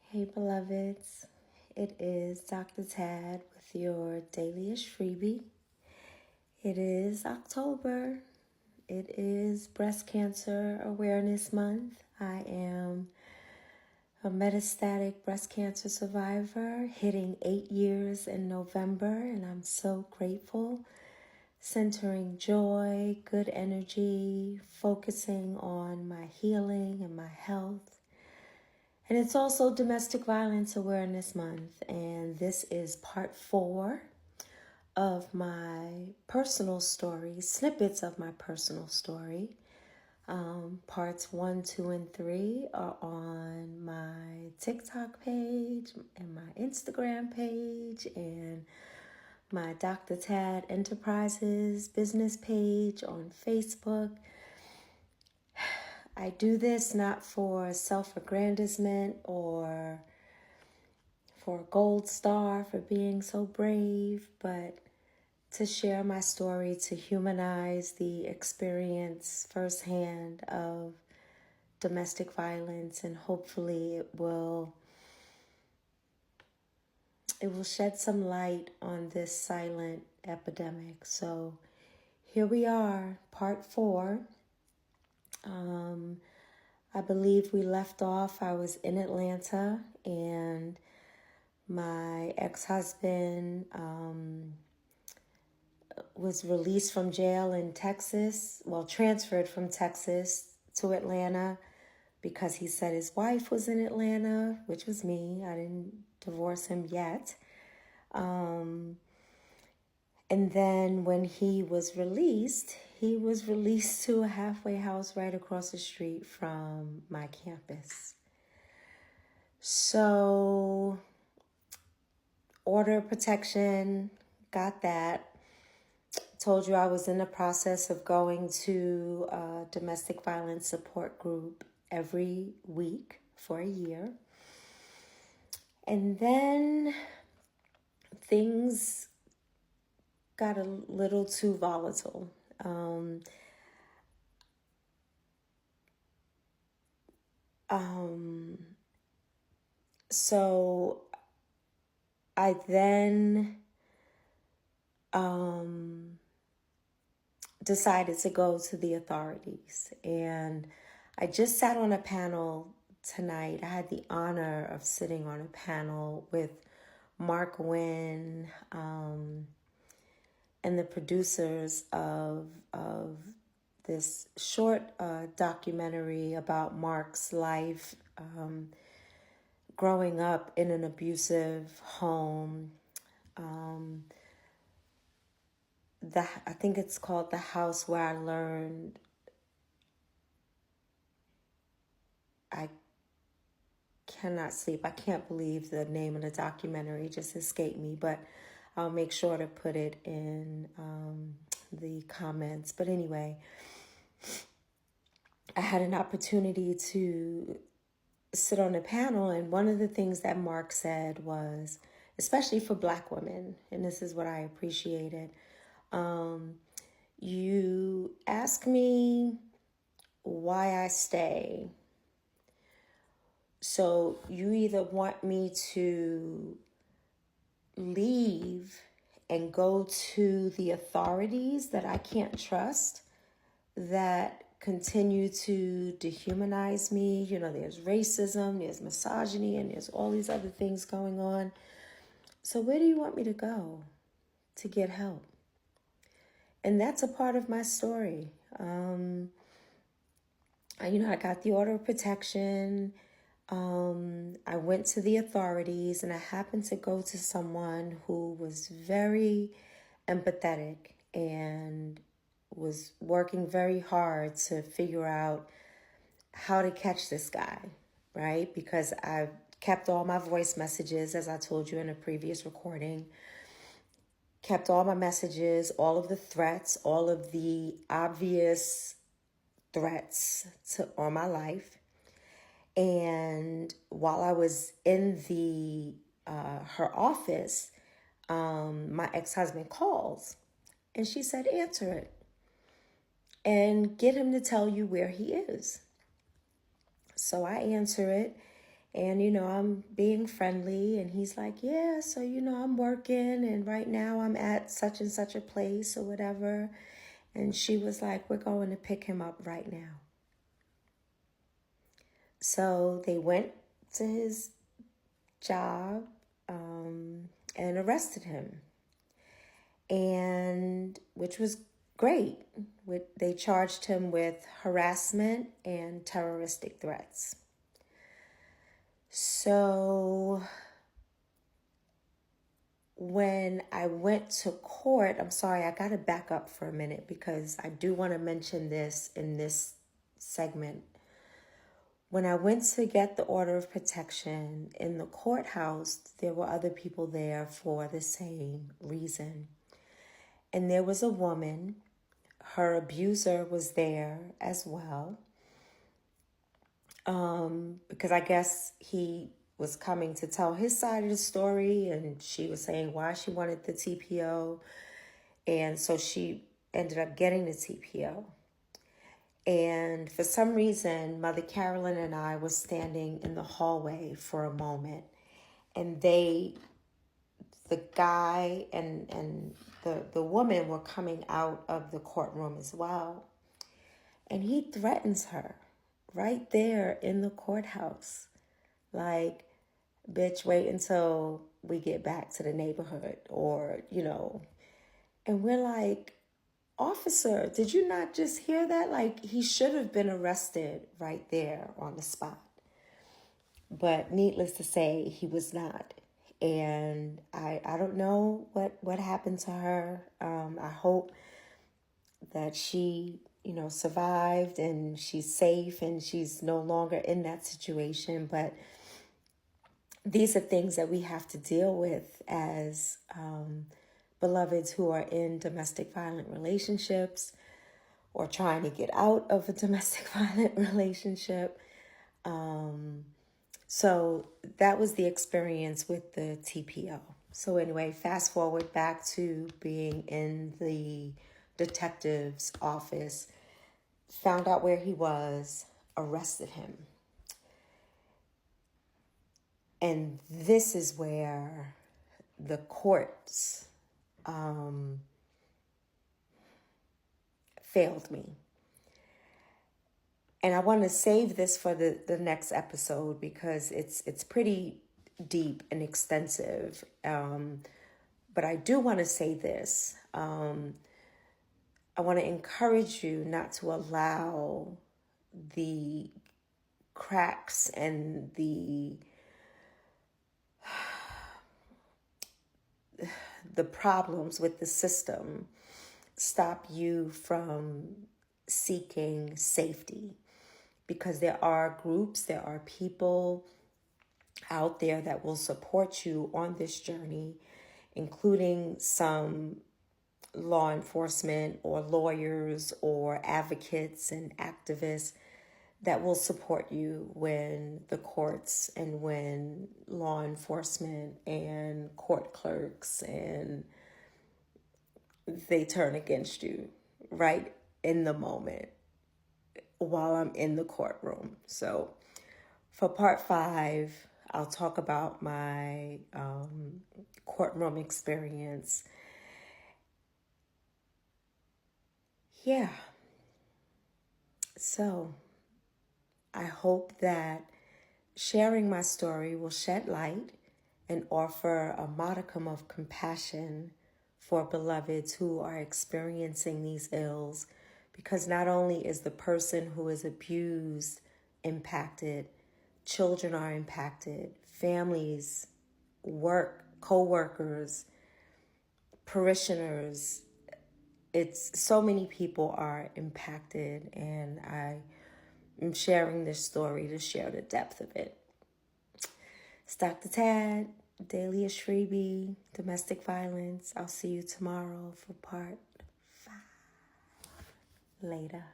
Hey, beloveds. It is Dr. Tad with your dailyish freebie. It is October. It is Breast Cancer Awareness Month. I am a metastatic breast cancer survivor hitting 8 years in November, and I'm so grateful. Centering joy, good energy, focusing on my healing and my health. And it's also Domestic Violence Awareness Month, and this is part 4 of my personal story, snippets of my personal story. Parts 1, 2, and 3 are on my TikTok page and my Instagram page and my Dr. Tad Enterprises business page on Facebook. I do this not for self-aggrandizement or for a gold star for being so brave, but to share my story, to humanize the experience firsthand of domestic violence, and hopefully it will shed some light on this silent epidemic. So here we are, part 4. I believe we left off, I was in Atlanta, and my ex-husband was released from jail in Texas, transferred from Texas to Atlanta because he said his wife was in Atlanta, which was me. I didn't divorce him yet. And then when he was released to a halfway house right across the street from my campus. So, order of protection, got that. Told you I was in the process of going to a domestic violence support group every week for a year. And then things got a little too volatile. So I then decided to go to the authorities. And I just sat on a panel tonight. I had the honor of sitting on a panel with Mark Wynn and the producers of this short documentary about Mark's life growing up in an abusive home. I think it's called The House Where I Learned. I cannot sleep. I can't believe the name of the documentary just escaped me, but I'll make sure to put it in the comments. But anyway, I had an opportunity to sit on a panel, and one of the things that Mark said was, especially for Black women, and this is what I appreciated, you ask me why I stay. So you either want me to leave and go to the authorities that I can't trust, that continue to dehumanize me. You know, there's racism, there's misogyny, and there's all these other things going on. So where do you want me to go to get help? And that's a part of my story. I got the order of protection. I went to the authorities, and I happened to go to someone who was very empathetic and was working very hard to figure out how to catch this guy, right? Because I kept all my voice messages, as I told you in a previous recording, kept all my messages, all of the threats, all of the obvious threats on my life. And while I was in her office, my ex-husband calls, and she said, answer it and get him to tell you where he is. So I answer it, And, I'm being friendly. And he's like, yeah, so, I'm working. And right now I'm at such and such a place or whatever. And she was like, we're going to pick him up right now. So they went to his job and arrested him. And which was great. They charged him with harassment and terroristic threats. So when I went to court, I'm sorry, I got to back up for a minute because I do want to mention this in this segment. When I went to get the order of protection in the courthouse, there were other people there for the same reason. And there was a woman, her abuser was there as well. Because I guess he was coming to tell his side of the story, and she was saying why she wanted the TPO. And so she ended up getting the TPO. And for some reason, Mother Carolyn and I was standing in the hallway for a moment. And the guy and the woman were coming out of the courtroom as well. And he threatens her right there in the courthouse. Like, bitch, wait until we get back to the neighborhood or, And we're like, officer, did you not just hear that? Like, he should have been arrested right there on the spot. But needless to say, he was not. And I don't know what happened to her. I hope that she, survived and she's safe and she's no longer in that situation. But these are things that we have to deal with as beloveds who are in domestic violent relationships or trying to get out of a domestic violent relationship. So that was the experience with the TPO. So anyway, fast forward back to being in the detective's office, found out where he was, arrested him. And this is where the courts failed me. And I want to save this for the next episode because it's pretty deep and extensive. But I do want to say this. I want to encourage you not to allow the cracks and the problems with the system stop you from seeking safety, because there are groups, there are people out there that will support you on this journey, including some law enforcement or lawyers or advocates and activists that will support you when the courts and when law enforcement and court clerks and they turn against you right in the moment while I'm in the courtroom. So for part 5, I'll talk about my courtroom experience. Yeah. So I hope that sharing my story will shed light and offer a modicum of compassion for beloveds who are experiencing these ills, because not only is the person who is abused impacted, children are impacted, families, work, co-workers, parishioners. It's so many people are impacted, and I'm sharing this story to share the depth of it. It's Dr. Tad, Daily Ashribi, Domestic Violence. I'll see you tomorrow for part 5. Later.